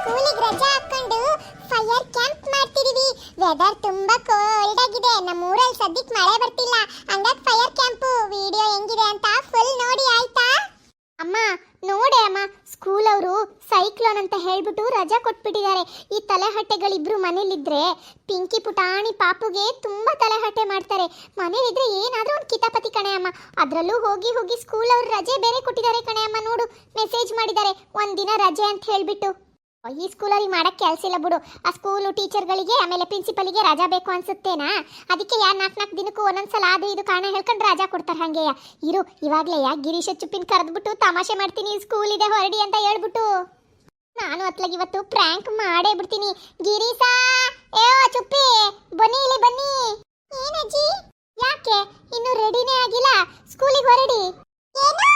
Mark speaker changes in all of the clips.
Speaker 1: ಸ್ಕೂಲಿಗೆ ರಜಾ ಹಾಕೊಂಡು ಫೈರ್ ಕ್ಯಾಂಪ್ ಮಾಡ್ತಿದೀವಿ. ವೆದರ್ ತುಂಬಾ ಕೋಲ್ಡ್ ಆಗಿದೆ. ನಮ್ಮ ಊರಲ್ಲಿ ಸದ್ಯಕ್ಕೆ ಮಳೆ ಬರ್ತಿಲ್ಲ. ಹಂಗಾಗಿ ಫೈರ್ ಕ್ಯಾಂಪ್ ವಿಡಿಯೋ ಹೆಂಗಿದೆ ಅಂತ ಫುಲ್ ನೋಡಿ ಆಯ್ತಾ? ಅಮ್ಮ ನೋಡೆ ಅಮ್ಮ, ಸ್ಕೂಲ್ ಅವರು ಸೈಕ್ಲೋನ್ ಅಂತ ಹೇಳ್ಬಿಟ್ಟು ರಜಾ ಕೊಟ್ಬಿಟ್ಟಿದ್ದಾರೆ. ಈ ತಲೆಹಟ್ಟೆಗಳಿಬ್ರು ಮನೇಲಿದ್ರೆ ಪಿಂಕಿ ಪುಟಾಣಿ ಪಾಪುಗೆ ತುಂಬಾ ತಲೆಹಟ್ಟೆ ಮಾಡ್ತಾರೆ. ಮನೇಲಿದ್ರೆ ಏನಾದ್ರೂ ಒಂದು ಕಿತಾಪತಿ ಕಣೆ ಅಮ್ಮ. ಅದ್ರಲ್ಲೂ ಹೋಗಿ ಹೋಗಿ ಸ್ಕೂಲ್ ಅವರು ರಜೆ ಬೇರೆ ಕೊಟ್ಟಿದ್ದಾರೆ ಕಣೆ ಅಮ್ಮ. ನೋಡು ಮೆಸೇಜ್ ಮಾಡಿದ್ದಾರೆ ಒಂದಿನ ರಜೆ ಅಂತ ಹೇಳ್ಬಿಟ್ಟು. ಈ ಸ್ಕೂಲಲ್ಲಿ ಮಾಡಕ್ಕೆ ಕೆಲಸ ಇಲ್ಲ ಬಿಡು. ಆ ಸ್ಕೂಲು ಟೀಚರ್ಗಳಿಗೆ ಆಮೇಲೆ ಪ್ರಿನ್ಸಿಪಲ್ಗೆ ರಜಾ ಬೇಕು ಅನ್ಸುತ್ತೇನಾ? ಅದಕ್ಕೆ ಯಾರು 4 ದಿನಕ್ಕೂ ಒಂದೊಂದ್ಸಲ ಅದು ಇದು ಕಾರಣ ಹೇಳ್ಕೊಂಡು ರಜಾ ಕೊಡ್ತಾರೆ. ಹಂಗೆಯ ಇರು, ಇವಾಗಲೇ ಗಿರೀಶ ಚುಪ್ಪಿನ ಕರೆದ್ಬಿಟ್ಟು ತಮಾಷೆ ಮಾಡ್ತೀನಿ, ಸ್ಕೂಲ್ ಇದೆ ಹೊರಡಿ ಅಂತ ಹೇಳ್ಬಿಟ್ಟು. ನಾನು ಅತ್ಲಾಗಿ ಇವತ್ತು ಪ್ರ್ಯಾಂಕ್ ಮಾಡೇ ಬಿಡ್ತೀನಿ. ಗಿರೀಶ, ಏ ಚುಪ್ಪಿ ಬನ್ನಿ, ಇಲ್ಲಿ ಬನ್ನಿ. ಏನಜ್ಜಿ? ಯಾಕೆ ಇನ್ನು ರೆಡಿನೇ ಆಗಿಲ್ಲ? ಸ್ಕೂಲಿಗೆ ಹೊರಡಿ. ಏನು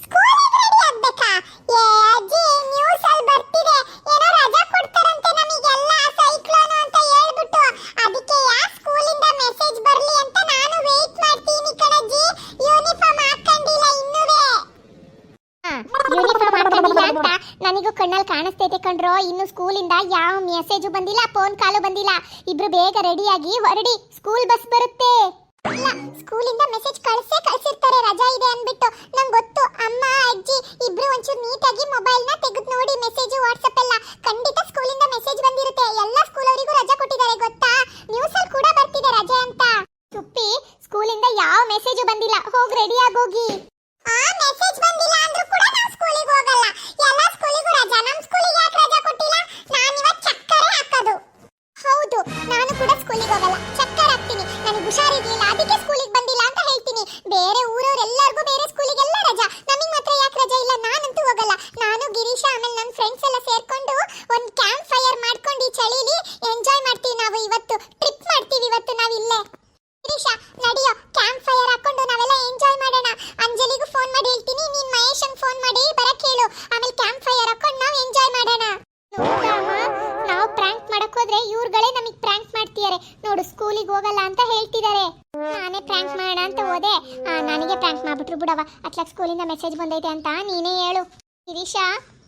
Speaker 1: ಸ್ಕೂಲಿಗೆ ರೆಡಿ ಆಗ್ಬೇಕಾ? ಏ ಅಜ್ಜಿ, ನ್ಯೂಸ್ ಅಲ್ಲಿ ಬರ್ತಿದೆ ಏನೋ ರಜಾ ಕೊಡ್ತಾರಂತೆ ನಮಗೆಲ್ಲ ಸೈಕ್ಲೋನ್ ಅಂತ ಹೇಳ್ಬಿಟ್ಟು. ಅದಕ್ಕೆ ಯಾ ಸ್ಕೂಲಿಂದ ಮೆಸೇಜ್ ಬರ್ಲಿ ಅಂತ ನಾನು ವೇಟ್ ಮಾಡ್ತೀನಿ ಕಣಜ್ಜಿ. ಯೂನಿಫಾರ್ಮ್ ಹಾಕೊಂಡಿಲ್ಲ ಇನ್ನೂವೇ. ಯೂನಿಫಾರ್ಮ್ ಹಾಕೊಂಡಿಲ್ಲ ಅಂತ ನನಗೂ ಕಣ್ಣಲ್ಲಿ ಕಾಣಿಸ್ತೈತೆ ಕಣ್ರೋ. ಇನ್ನು ಸ್ಕೂಲಿಂದ ಯಾವ ಮೆಸೇಜು ಬಂದಿಲ್ಲ, ಫೋನ್ ಕಾಲು ಬಂದಿಲ್ಲ. ಇಬ್ರು ಬೇಗ ರೆಡಿಯಾಗಿ ಹೊರಡಿ, ಸ್ಕೂಲ್ ಬಸ್ ಬರುತ್ತೆ. ಇಲ್ಲ, ಸ್ಕೂಲಿಂದ ಮೆಸೇಜ್ ಕಳಿಸಿರ್ತಾರೆ ರಜಾ ಇದೆ ಅನ್ಬಿಟ್ಟು. ನಂಗೆ ಗೊತ್ತು. ಅಮ್ಮ ಅಜ್ಜಿ ಇಬ್ರು ಒಂಚೂರು ನೀಟಾಗಿ ಮೊಬೈಲ್ನ ತೆಗೆದು ನೋಡಿ ಮೆಸೇಜ್ ವಾಟ್ಸಪ್ ಎಲ್ಲ. ಖಂಡಿತ ಸ್ಕೂಲಿಂದ ಮೆಸೇಜ್ ಬಂದಿರುತ್ತೆ. ಎಲ್ಲ ಸ್ಕೂಲ್ ಅವರಿಗೂ ರಜಾ ಕೊಟ್ಟಿದ್ದಾರೆ ಗೊತ್ತಾ? ನ್ಯೂಸ್ ಅಲ್ಲಿ ಕೂಡ ಬರ್ತಿದೆ ರಜೆ ಅಂತ. ಚುಪ್ಪಿ, ಸ್ಕೂಲಿಂದ ಯಾವ ಮೆಸೇಜ್ ಬಂದಿಲ್ಲ. ಹೋಗಿ ರೆಡಿ ಆಗೋಗಿ. ಆ ಮೆಸೇಜ್ ಬಂದಿಲ್ಲ ಅಂದ್ರೂ ಕೂಡ ನಾವು ಸ್ಕೂಲಿಗೆ ಹೋಗಲ್ಲ. ಎಲ್ಲ ಸ್ಕೂಲಿಗೂ ರಜಾ. ನಮ್ಮ ಸ್ಕೂಲಿಗೆ ಯಾಕೆ ರಜಾ ಕೊಟ್ಟಿಲ್ಲ? ನಾನು ಇವತ್ತು ಚಕ್ಕರೆ ಹಾಕೋದು. ಹೌದು, ನಾನು ಕೂಡ ಸ್ಕೂಲಿಗೆ ಹೋಗಲ್ಲ, ಚಕ್ಕರ್ ಹಾಕ್ತೀನಿ. ನನಗೆ ಹುಷಾರಿರ್ಲಿಲ್ಲ, ಅದಕ್ಕೆ ಸ್ಕೂಲಿಗೆ ಬಂದಿಲ್ಲ ಅಂತ ಹೇಳ್ತೀನಿ. ಬೇರೆ ಊರವರೆಲ್ಲರಿಗೂ ಬೇರೆ ಸ್ಕೂಲಿಗೆಲ್ಲ ರಜಾ, ನಮಗೆ ಮಾತ್ರ ಯಾಕೆ ರಜಾ ಇಲ್ಲ? ನಾನಂತೂ ಹೋಗಲ್ಲ. ನಾನು ಗಿರೀಶ ಆಮೇಲೆ ನನ್ನ ಫ್ರೆಂಡ್ಸ್ ಎಲ್ಲ ಸೇರ್ಕೊಂಡು ಒಂದು ಕ್ಯಾಂಪ್ ಫೈರ್ ಮಾಡ್ಕೊಂಡು ಈ ಚಳಿಲಿ ಎಂಜಾಯ್ ಮಾಡ್ತೀವಿ. ನಾವು ಇವತ್ತು ಟ್ರಿಪ್ ಮಾಡ್ತೀವಿ. ಇವತ್ತು ನಾವು ಇಲ್ಲೇ. ಗಿರೀಶ ನಡಿಯೋ, ಕ್ಯಾಂಪ್ ಫೈರ್ ಹಾಕೊಂಡು ನಾವೆಲ್ಲ ಎಂಜಾಯ್ ಮಾಡೋಣ. ಅಂಜಲಿಗೂ ಫೋನ್ ಮಾಡಿ ಹೇಳ್ತೀನಿ, ನೀನ್ ಮಹೇಶಂಗೆ ಫೋನ್ ಮಾಡಿ ಬರಕ್ಕೆ ಹೇಳು. ಆಮೇಲೆ ಕ್ಯಾಂಪ್ ಫೈರ್ ಹಾಕೊಂಡು ನಾವು ಎಂಜಾಯ್ ಮಾಡೋಣ. ನಾವು ಪ್ರ್ಯಾಂಕ್ ಮಾಡಕ್ ಹೋದ್ರೆ ಇವ್ರುಗಳೇ ನಮಗೆ ಪ್ರ್ಯಾಂಕ್ ಮಾಡ್ತಿದ್ದಾರೆ. ನೋಡು, ಸ್ಕೂಲಿಗೆ ಹೋಗಲ್ಲ ಅಂತ ಹೇಳ್ತಿದ್ದಾರೆ. ನಾನೇ ಪ್ರ್ಯಾಂಕ್ ಮಾಡೋಣ ಅಂತ ಹೋದೆ, ನನಗೆ ಪ್ರ್ಯಾಂಕ್ ಮಾಡ್ಬಿಟ್ರು ಬಿಡವ. ಅತ್ಲಾಗ ಸ್ಕೂಲಿಂದ ಮೆಸೇಜ್ ಬಂದೈತೆ ಅಂತ ನೀನೇ ಹೇಳು. ಗಿರೀಶ,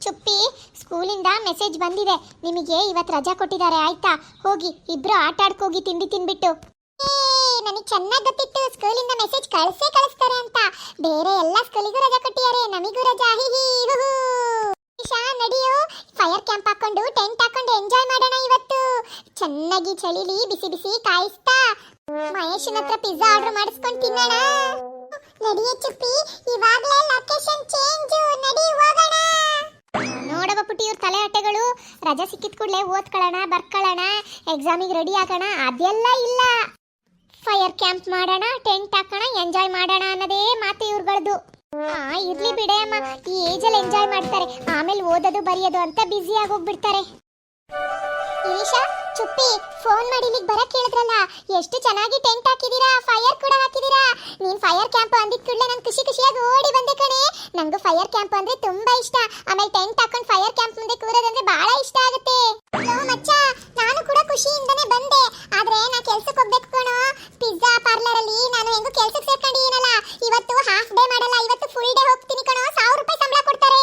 Speaker 1: ಚುಪ್ಪಿ, ಸ್ಕೂಲಿಂದ ಮೆಸೇಜ್ ಬಂದಿದೆ. ನಿಮಗೆ ಇವತ್ತು ರಜಾ ಕೊಟ್ಟಿದ್ದಾರೆ ಆಯ್ತಾ? ಹೋಗಿ ಇಬ್ರು ಆಟ ಆಡ್ಕೋಗಿ ತಿಂಡಿ ತಿನ್ಬಿಟ್ಟು. ನನಗೆ ಚೆನ್ನಾಗಿ ಗೊತ್ತಿತ್ತು ಸ್ಕೂಲಿಂದ ಮೆಸೇಜ್ ಕಳಿಸ್ತಾರೆ ಅಂತ. ಬೇರೆ ಎಲ್ಲ ಸ್ಕೂಲಿಗೂ ರಜಾ ಕೊಟ್ಟಿದ್ದಾರೆ, ನಮಿಗೂ ರಜಾ. ಗಿರೀಶ ನಡಿಯೋ, ಫೈರ್ ಕ್ಯಾಂಪ್ ಹಾಕೊಂಡು ಟೆಂಟ್ ಹಾಕೊಂಡು ಎಂಜಾಯ್ ಮಾಡೋಣ ಇವತ್ತು. ಚೆನ್ನಾಗಿ ಚಳಿಲಿ ಬಿಸಿ ಬಿಸಿ ಕಾಯಿಸ್ತಾ ಮಹೇಶನ ಹತ್ರ ಪಿಜ್ಜಾ ಆರ್ಡರ್ ಮಾಡಿಸ್ಕೊಂಡು ತಿನ್ನೋಣ. ನಡಿಯೇ ಚುಪ್ಪಿ, ಇವಾಗಲೇ ಲೊಕೇಶನ್ ಚೇಂಜ್, ನಡಿ ಹೋಗೋಣ. ನೋಡವ ಪುಟ್ಟಿ, ಇವ್ರ ತಲೆ ಹಟ್ಟೆಗಳು ರಜಾ ಸಿಕ್ಕಿದ ಕೂಡಲೇ ಓದ್ಕೊಳ್ಳೋಣ, ಬರ್ಕೊಳ್ಳೋಣ, ಎಕ್ಸಾಮಿಗೆ ರೆಡಿ ಆಗೋಣ ಅದೆಲ್ಲ ಇಲ್ಲ. ಫೈರ್ ಕ್ಯಾಂಪ್ ಮಾಡೋಣ, ಟೆಂಟ್ ಹಾಕೋಣ, ಎಂಜಾಯ್ ಮಾಡೋಣ ಅನ್ನೋದೇ ಮಾತು ಇವ್ರುಗಳದು. ಇರ್ಲಿ ಬಿಡೆ ಅಮ್ಮ, ಈ ಏಜಲ್ಲಿ ಎಂಜಾಯ್ ಮಾಡ್ತಾರೆ. ಆಮೇಲೆ ಓದೋದು ಬರೆಯೋದು ಅಂತ ಬ್ಯುಸಿ ಆಗೋಗ್ಬಿಡ್ತಾರೆ. ಈಶಾ, ಚುಪ್ಪಿ, ಫೋನ್ ಮಾಡಿ ಇಲ್ಲಿಗೆ ಬರಕ್ಕೆ ಹೇಳಿದ್ರಲ್ಲ, ಎಷ್ಟು ಚೆನ್ನಾಗಿ ಟೆಂಟ್ ಹಾಕಿದೀರಾ, ಫೈರ್ ಕೂಡ ಹಾಕಿದೀರಾ. ನೀನ್ ಫೈರ್ ಕ್ಯಾಂಪ್ ಅಂದಿದ್ ಕೂಡಲೇ ನಾನು ಖುಷಿಯಾಗಿ ಓಡಿ ಬಂದೆ ಕಣೆ. ನಂಗೂ ಫೈರ್ ಕ್ಯಾಂಪ್ ಅಂದ್ರೆ ತುಂಬಾ ಇಷ್ಟ. ಆಮೇಲೆ ಟೆಂಟ್ ಹಾಕೊಂಡು ಫೈರ್ ಕ್ಯಾಂಪ್ ಮುಂದೆ ಕೂರೋದಂದ್ರೆ ಬಹಳ ಇಷ್ಟ ಆಗುತ್ತೆ. ಮಚ್ಚ, ನಾನು ಕೂಡ ಖುಷಿಯಿಂದನೇ ಬಂದೆ. ಆದ್ರೆ ನಾ ಕೆಲ್ಸಕ್ಕೆ ಹೋಗ್ಬೇಕು ಕಣೋ. ಪಿಜ್ಜಾ ಪಾರ್ಲರ್ ಅಲ್ಲಿ ನಾನು ಹೆಂಗೋ ಕೆಲ್ಸಕ್ಕೆ ಸೇರ್ಕೊಂಡಿದ್ದೀನಲ್ಲ, ಇವತ್ತು ಹಾಫ್ ಡೇ ಮಾಡಲ್ಲ, ಇವತ್ತು ಫುಲ್ ಡೇ ಹೋಗ್ತೀನಿ ಕಣೋ. 1000 ರೂಪಾಯಿ ಸಂಬಳ ಕೊಡ್ತಾರೆ.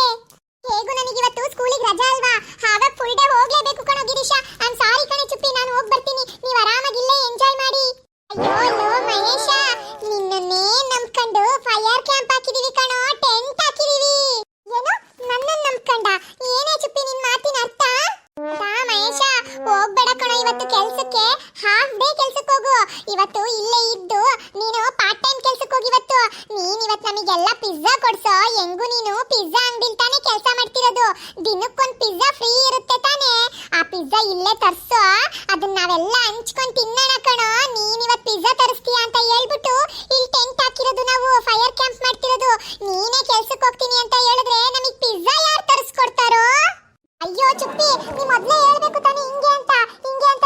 Speaker 1: ಹೇಗೂ ನನಗೆ ಇವತ್ತು ಸ್ಕೂಲಿಗೆ ರಜಾ ಅಲ್ವಾ, ಹಾಗಾಗಿ ಫುಲ್ ಡೇ ಹೋಗ್ಲೇಬೇಕು ಕಣೋ. ಗಿರೀಶ, ಐಮ್ ಸಾರಿ ಕಣೆ ಚುಪ್ಪಿ, ನಾನು ಹೋಗಿ ಬರ್ತೀನಿ. ನೀವು ಆರಾಮಾಗಿ ಇಲ್ಲೇ ಎಂಜಾಯ್ ಮಾಡಿ. ಅಯ್ಯೋ ಮಹೇಶ, ನಿನ್ನನ್ನೇ ನಂಬ್ಕೊಂಡು ಫೈರ್ ಕ್ಯಾಂಪ್ ಹಾಕಿದೀವಿ ಕಣೋ, ಟೆಂಟ್ ಹಾಕಿದೀವಿ. ಏನು ನನ್ನನ್ನು ನಂಬ್ಕೊಂಡ? ಏನೇ ಚುಪ್ಪಿ ನಿನ್ ಮಾತಿನ ಅರ್ಥ? ಮಹೇಶ, ಹೋಗ್ಬೇಡ ಕಣೋ ಇವತ್ತು ಕೆಲ್ಸಕ್ಕೆ. ಹಾಫ್ ಡೇ ಕೆಲ್ಸಕ್ಕೆ ಹೋಗು. ಇವತ್ತು ಇಲ್ಲೇ ಇದ್ದು ನೀನು ಪಾರ್ಟ್ ಟೈಮ್ ಕೆಲ್ಸಕ್ಕೆ ಹೋಗಿ. ಇವತ್ತು ನಮಗೆಲ್ಲ ಪಿಜ್ಜಾ ಕೊಡ್ಸೋ. ಹೆಂಗು ನೀನು ಪಿಜ್ಜಾ ಅಂಗಡಿಲಿ ತಾನೇ ಕೆಲಸ ಮಾಡ್ತಿರೋದು. ದಿನಕ್ಕೊಂದು ಪಿಜ್ಜಾ ಫ್ರೀ ಇರುತ್ತೆ ತಾನೇ. ಆ ಪಿಜ್ಜಾ ಇಲ್ಲೇ ತರ್ಸೋ, ಅದನ್ನ ನಾವೆಲ್ಲ ಹಂಚ್ಕೊಂಡು ತಿನ್ನೋಣ ಕಣೋ. ನೀನ್ ಇವತ್ತು ಪಿಜ್ಜಾ ತರಿಸ್ತೀಯ ಅಂತ ಹೇಳ್ಬಿಟ್ಟು ಇಲ್ಲಿ ಟೆಂಟ್ ಹಾಕಿರೋದು, ನಾವು ಫೈರ್ ಕ್ಯಾಂಪ್ ಮಾಡ್ತಿರೋದು. ನೀನೇ ಕೆಲ್ಸಕ್ಕೆ ಹೋಗ್ತೀನಿ ಅಂತ ಹೇಳಿದ್ರೆ ನಮಗೆ ಪಿಜ್ಜಾ ಯಾರು ತರಿಸ್ಕೊಡ್ತಾರೋ? ಅಯ್ಯೋ ಚುಪ್ಪಿ, ನೀ ಮೊದಲೇ ಹೇಳ್ಬೇಕು ತಾನೇ ಹಿಂಗೆ ಅಂತ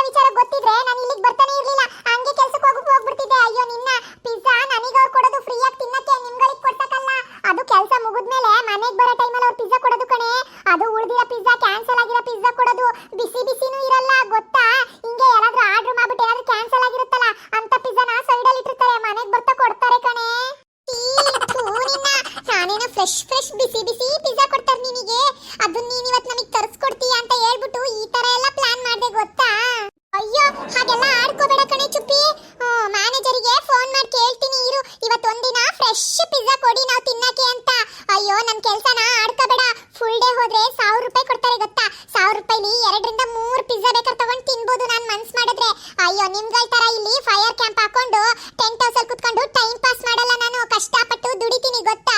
Speaker 1: ವಿಚಾರ ಗೊತ್ತಿದ್ರೆ ನಾನು ಇಲ್ಲಿಗೆ ಬರ್ತಾನೆ ಇರ್ಲಿಲ್ಲ. ಹಂಗೆ ಕೆಲ್ಸಕ್ಕೆ ಹೋಗ್ಬಿಡ್ತಿದ್ದೆ. ಅಯ್ಯೋ, ನಿನ್ನ ಪಿಜ್ಜಾ ನನಗೆ ಅವ್ರು ಕೊಡೋದು ಫ್ರೀ ಆಗಿ ತಿನ್ನಕ್ಕೆ, ನಿಮ್ಗಳಿಗೆ ಕೊಡ್ಸಕ್ಕಲ್ಲ. ಅದು ಕೆಲಸ ಮುಗಿದ್ಮೇಲೆ ಮನೆಗೆ ಬರೋ ಟೈಮಲ್ಲಿ ಅವ್ರು ಪಿಜ್ಜಾ ಕೊಡೋದು ಕಣೆ. ಅದು ಉಳಿದಿರೋ ಪಿಜ್ಜಾ, ಕ್ಯಾನ್ಸಲ್ ಆಗಿರೋ ಪಿಜ್ಜಾ ಕೊಡೋದು. ಬಿಸಿನೂ ಇರಲ್ಲ ಗೊತ್ತಾ. ಹಿಂಗೆ ಯಾರಾದ್ರೂ ಆರ್ಡರ್ ಮಾಡ್ಬಿಟ್ಟು ಏನಾದ್ರೂ ಕ್ಯಾನ್ಸಲ್ ಆಗಿರುತ್ತಲ್ಲ, ಹೋದ್ರೆ 1000 ರೂಪಾಯಿ ಕೊಡ್ತಾರೆ ಗೊತ್ತಾ. 1000 ರೂಪಾಯಿಲಿ 2ರಿಂದ 3 ಪಿಜ್ಜಾ ಬೇಕಾದ್ರೆ ತಗೊಂಡು ತಿನ್ಬೋದು ನಾನು ಮನ್ಸ್ ಮಾಡಿದ್ರೆ. ಅಯ್ಯೋ ನಿಮ್ಗಳ ತರ ಇಲ್ಲಿ ಫೈರ್ ಕ್ಯಾಂಪ್ ಹಾಕೊಂಡು ಟೆಂಟ್ ಹೌಸ್ ಅಲ್ಲಿ ಕುತ್ಕೊಂಡು ಟೈಮ್ ಪಾಸ್ ಮಾಡಲ್ಲ, ನಾನು ಕಷ್ಟಪಟ್ಟು ದುಡಿತೀನಿ ಗೊತ್ತಾ.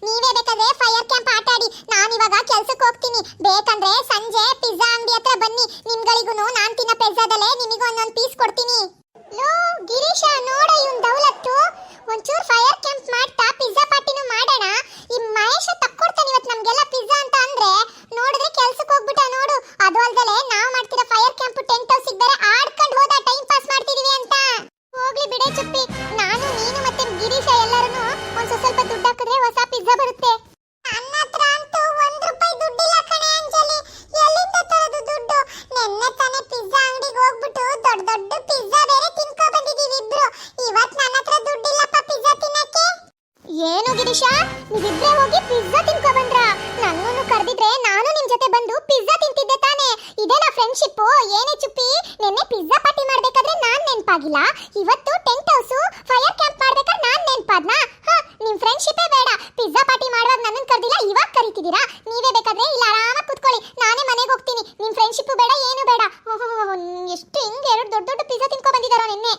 Speaker 1: ನೀವೇ ಬೇಕಾದ್ರೆ ಫೈರ್ ಕ್ಯಾಂಪ್ ಆಟ ಆಡಿ, ನಾನು ಇವಾಗ ಕೆಲ್ಸಕ್ಕೆ ಹೋಗ್ತೀನಿ. ಬೇಕಂದ್ರೆ ಸಂಜೆ ಪಿಜ್ಜಾ ಅಂಗಡಿ ಹತ್ರ ಬನ್ನಿ, ನಿಮ್ಗಳಿಗೂ ನಾನು ತಿನ್ನೋ ಪಿಜ್ಜಾದಲ್ಲೇ ನಿಮಗೆ ಒಂದೊಂದು ಪೀಸ್ ಕೊಡ್ತೀನಿ. ಲೋ ಗಿರೀಶ, ನೋಡ ಇವನ್ ದೌಲತ್ತು ಒಂಚೂರು ಫೈರ್ ಕ್ಯಾಂಪ್ ಮಾಡ್ತಾ ಪಿಜ್ಜಾ ಪಾರ್ಟಿನೂ ಮಾಡೋಣ. ಈ ಮಹೇಶ ತಕ್ಕೊಡ್ತಾನೆ ಇವತ್ತು ನಮ್ಗೆಲ್ಲ ಪಿಜ್ಜಾ ಅಂತ ಅಂದ್ರೆ ನೋಡಿದ್ರೆ ಕೆಲ್ಸಕ್ಕೆ ಹೋಗ್ಬಿಟ್ಟ ನೋಡು. ಅದು ಅಲ್ದಲೆ ನಾವು ಮಾಡ್ತಿರೋ ಫೈರ್ ಕ್ಯಾಂಪ್ ಟೆಂಟ್ ಹೌಸ್ ಬೇರೆ ಆಡ್ಕೊಂಡು ಹೋದ ಟೈಮ್ ಪಾಸ್ ಮಾಡ್ತಿದೀವಿ ಅಂತ. ಹೋಗ್ಲಿ ಬಿಡೆ ಚುಪ್ಪಿ, ನಾನು ನೀನು ಮತ್ತೆ ಗಿರೀಶ ಎಲ್ಲರೂ ಒಂದ್ ಸ್ವಲ್ಪ ದುಡ್ಡು ಹಾಕಿದ್ರೆ ಹೊಸ ಪಿಜ್ಜಾ ಬರುತ್ತೆ. ನನ್ನ ಹತ್ರ ಅಂತೂ 1 ರೂಪಾಯಿ ದುಡ್ಡಿಲ್ಲ ಕಣೆ ಅಂಜಲಿ, ಎಲ್ಲಿಂದ ತರೋದು ದುಡ್ಡು? ನೆನ್ನೆ ತಾನೇ ಪಿಜ್ಜಾ ಅಂಗಡಿಗೆ ಹೋಗ್ಬಿಟ್ಟು ದೊಡ್ಡ ದೊಡ್ಡ ಪಿಜ್ಜಾ ಬೇರೆ ತಿನ್ಕೊ ಬಂದಿದೀವಿ ಇಬ್ರು. ಇವತ್ತು ನನ್ನ ಹತ್ರ ದುಡ್ಡಿಲ್ಲಪ್ಪ ಪಿಜ್ಜಾ ತಿನ್ನಕ್ಕೆ. ಏನು ಗಿರೀಶ, ನೀವಿಬ್ರೇ ಹೋಗಿ ಪಿಜ್ಜಾ ತಿನ್ಕೊ ಬಂದ್ರಾ? ನನ್ನನ್ನು ಕರೆದಿದ್ರೆ ನಾನು ನಿಮ್ ಜೊತೆ ಬಂದು ಪಿಜ್ಜಾ ತಿಂತಿದ್ದೆ ತಾನೇ. ಇದೇನಾ ಫ್ರೆಂಡ್ಶಿಪ್? ಏನೇ ಚುಪ್ಪಿ, ನೆನ್ನೆ ಪಿಜ್ಜಾ ಪಾರ್ಟಿ ಮಾಡ್ಬೇಕಾದ್ರೆ ನಾನ್ ನೆನ್ಪಾಗಿಲ್ಲ, ಇವತ್ತು ಟೆಂಟ್ ಹೌಸ್ ಫೈರ್ ಕ್ಯಾಂಪ್ ಮಾಡ್ಬೇಕಾದ್ರೆ ನಾನ್ ನೆನ್ಪಾದ್ನಾ? ನಿಮ್ ಫ್ರೆಂಡ್ಶಿಪ್ಪೇ ಬೇಡ. ಪಿಜ್ಜಾ ಪಾರ್ಟಿ ಮಾಡುವಾಗ ನನ್ನನ್ನು ಕರೆದಿಲ್ಲ, ಇವಾಗ ಕರಿತಿದ್ದೀರಾ? ನೀವೇ ಬೇಕಾದ್ರೆ ಇಲ್ಲ ಆರಾಮಾಗಿ ಕುತ್ಕೊಳ್ಳಿ, ನಾನೇ ಮನೆಗೆ ಹೋಗ್ತೀನಿ. ನಿಮ್ ಫ್ರೆಂಡ್ಶಿಪ್ ಬೇಡ, ಏನು ಬೇಡ. ಎಷ್ಟು ಹಿಂಗೆ 2 ದೊಡ್ಡ ದೊಡ್ಡ ಪಿಜ್ಜಾ ತಿನ್ಕೊ ಬಂದಿದಾರ ನಿನ್ನೆ.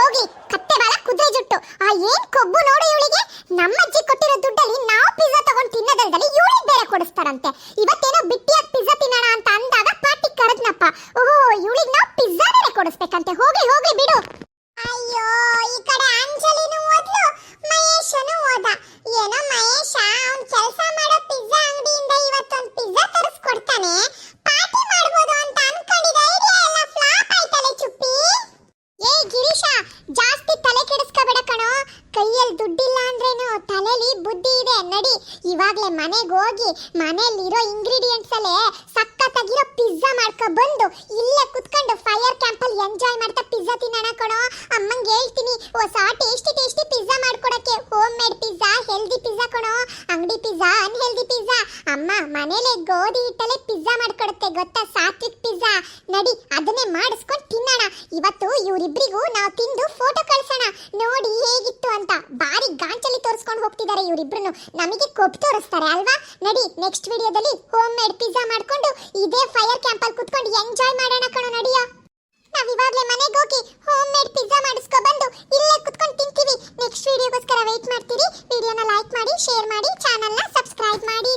Speaker 1: ಹೋಗಿ ಕತ್ತೆ ಬಾಲ ಕುದುರೆ ಜುಟ್ಟು, ಆ ಏನ್ ಕೊಬ್ಬು ನೋಡು ಇವಳಿಗೆ. ನಮ್ಮಜ್ಜಿ ಕೊಟ್ಟಿರೋ ದುಡ್ಡಲ್ಲಿ ನಾವು ಪಿಜ್ಜಾ ತಗೊಂಡು ತಿನ್ನೋದ್ರಲ್ಲಿ ಇವಳಿಗೆ ಬೇರೆ ಕೊಡಿಸ್ತಾರಂತೆ. ಇವತ್ತೇನೋ ಬಿಟ್ಟಿಯಾಗಿ ಪಿಜ್ಜಾ ತಿನ್ನೋಣ ಅಂತ ಅಂದಾಗ ಪಾರ್ಟಿ ಕರೆದ್ನಪ್ಪ. ಓಹೋ, ಇವಳಿಗೆ ನಾವು ಪಿಜ್ಜಾ ಬೇರೆ ಕೊಡಿಸ್ಬೇಕಂತೆ. ಹೋಗ್ಲಿ ಹೋಗ್ಲಿ ಬಿಡು. ಅಯ್ಯೋ, ಈ ಕಡೆ ಅಂಜಲಿನೂ ಓದ್ಲು, ಮಹೇಶನು ಓದ. ಏನೋ ಮಹೇಶ ಅವ್ನ್ ಕೆಲಸ ಮಾಡೋ ಪಿಜ್ಜಾ ಅಂಗಡಿಯಿಂದ ಇವತ್ತೊಂದು ಪಿಜ್ಜಾ ತರಿಸ್ಕೊಡ್ತಾನೆ, ಪಾರ್ಟಿ ಮಾಡ್ಬೋದು ಅಂತ ಅನ್ಕೊಂಡಿದ್ದ ಐಡಿಯಾ ಎಲ್ಲ ಫ್ಲಾಪ್ ಆಯ್ತಲೆ ಚುಪ್ಪಿ. ಏ ಗಿರೀಶ, ಜಾಸ್ತಿ ತಲೆ ಕೆಡಿಸ್ಕೋಬೇಡ ಕಣೋ. ಕೈಯಲ್ಲಿ ದುಡ್ಡಿಲ್ಲ ಅಂದ್ರೇನು, ತಲೆಲಿ ಬುದ್ಧಿ ಇದೆ. ನಡಿ ಇವಾಗ್ಲೇ ಮನೆಗೆ ಹೋಗಿ ಮನೆಯಲ್ಲಿರೋ ಇಂಗ್ರೀಡಿಯೆಂಟ್ಸ್ ಅಲ್ಲೇ ಸಕ್ಕತ್ತಾಗಿರೋ ಪಿಜ್ಜಾ ಮಾಡ್ಕೊ ಬಂದು ಇಲ್ಲೇ ಕುತ್ಕೊಂಡು ಫೈರ್ ಕ್ಯಾಂಪ್ ಅಲ್ಲಿ ಎಂಜಾಯ್ ಮಾಡ್ತಾ ಪಿಜ್ಜಾ ತಿನ್ನೋಣ ಕಣೋ. ಅಮ್ಮಂಗೆ ಹೇಳ್ತೀನಿ ಹೊಸ ಟೇಸ್ಟಿ ಟೇಸ್ಟಿ ಪಿಜ್ಜಾ ಮಾಡ್ಕೊಡಕ್ಕೆ. Home made pizza, healthy pizza ಕಣೋ. ಅಂಗಡಿ ಪಿಜ್ಜಾ ಅನ್ಹೆಲ್ದಿ ಪಿಜ್ಜಾ. ಅಮ್ಮ ಮನೇಲೆ ಗೋಧಿ ಹಿಟ್ಟಲ್ಲೇ ಪಿಜ್ಜಾ ಮಾಡ್ಕೊಡುತ್ತೆ ಗೊತ್ತಾ, ಸಾತ್ವಿಕ್ ಪಿಜ್ಜಾ. ನಡಿ ಅದನ್ನೇ ಮಾಡಿಸ್ಕೊಂಡು ತಿನ್ನೋಣ. ಇವತ್ತು ಇವರಿಬ್ರಿಗೂ ನಾವು ತಿಂದು ಫೋಟೋ ಕಳ್ಸೋಣ, ನೋಡಿ ಹೇಗಿತ್ತು ಅಂತ. ಬಾರಿ ಗಾಂಚಲಿ ತೋರಿಸ್ಕೊಂಡು ಹೋಗ್ತಿದ್ದಾರೆ ಇವರಿಬ್ರು, ನಮಗೆ ಕೊಬ್ಬು ತೋರಿಸ್ತಾರೆ ಅಲ್ವಾ. ನಡಿ ನೆಕ್ಸ್ಟ್ ವಿಡಿಯೋದಲ್ಲಿ ಹೋಮ್ ಮೇಡ್ ಪಿಜ್ಜಾ ಮಾಡ್ಕೊಂಡು ಇದೇ ಫೈರ್ ಕ್ಯಾಂಪ್ ಅಲ್ಲಿ ಕುತ್ಕೊಂಡು ಎಂಜಾಯ್ ಮಾಡೋಣ ಕಣೋ. ನಡಿಯೋ, ನಾವ್ ಇವಾಗ್ಲೇ ಮನೆಗೆ ಹೋಗಿ ಹೋಮ್ ಮೇಡ್ ಪಿಜ್ಜಾ ಮಾಡಿಸ್ಕೊ ಬಂದು ಇಲ್ಲೇ ಕುತ್ಕೊಂಡು ತಿಂತೀವಿ. ನೆಕ್ಸ್ಟ್ ವಿಡಿಯೋಗೋಸ್ಕರ ವೇಟ್ ಮಾಡ್ತೀರಿ. ವಿಡಿಯೋನ ಲೈಕ್ ಮಾಡಿ, ಶೇರ್ ಮಾಡಿ, ಚಾನೆಲ್ನ ಸಬ್ಸ್ಕ್ರೈಬ್ ಮಾಡಿ.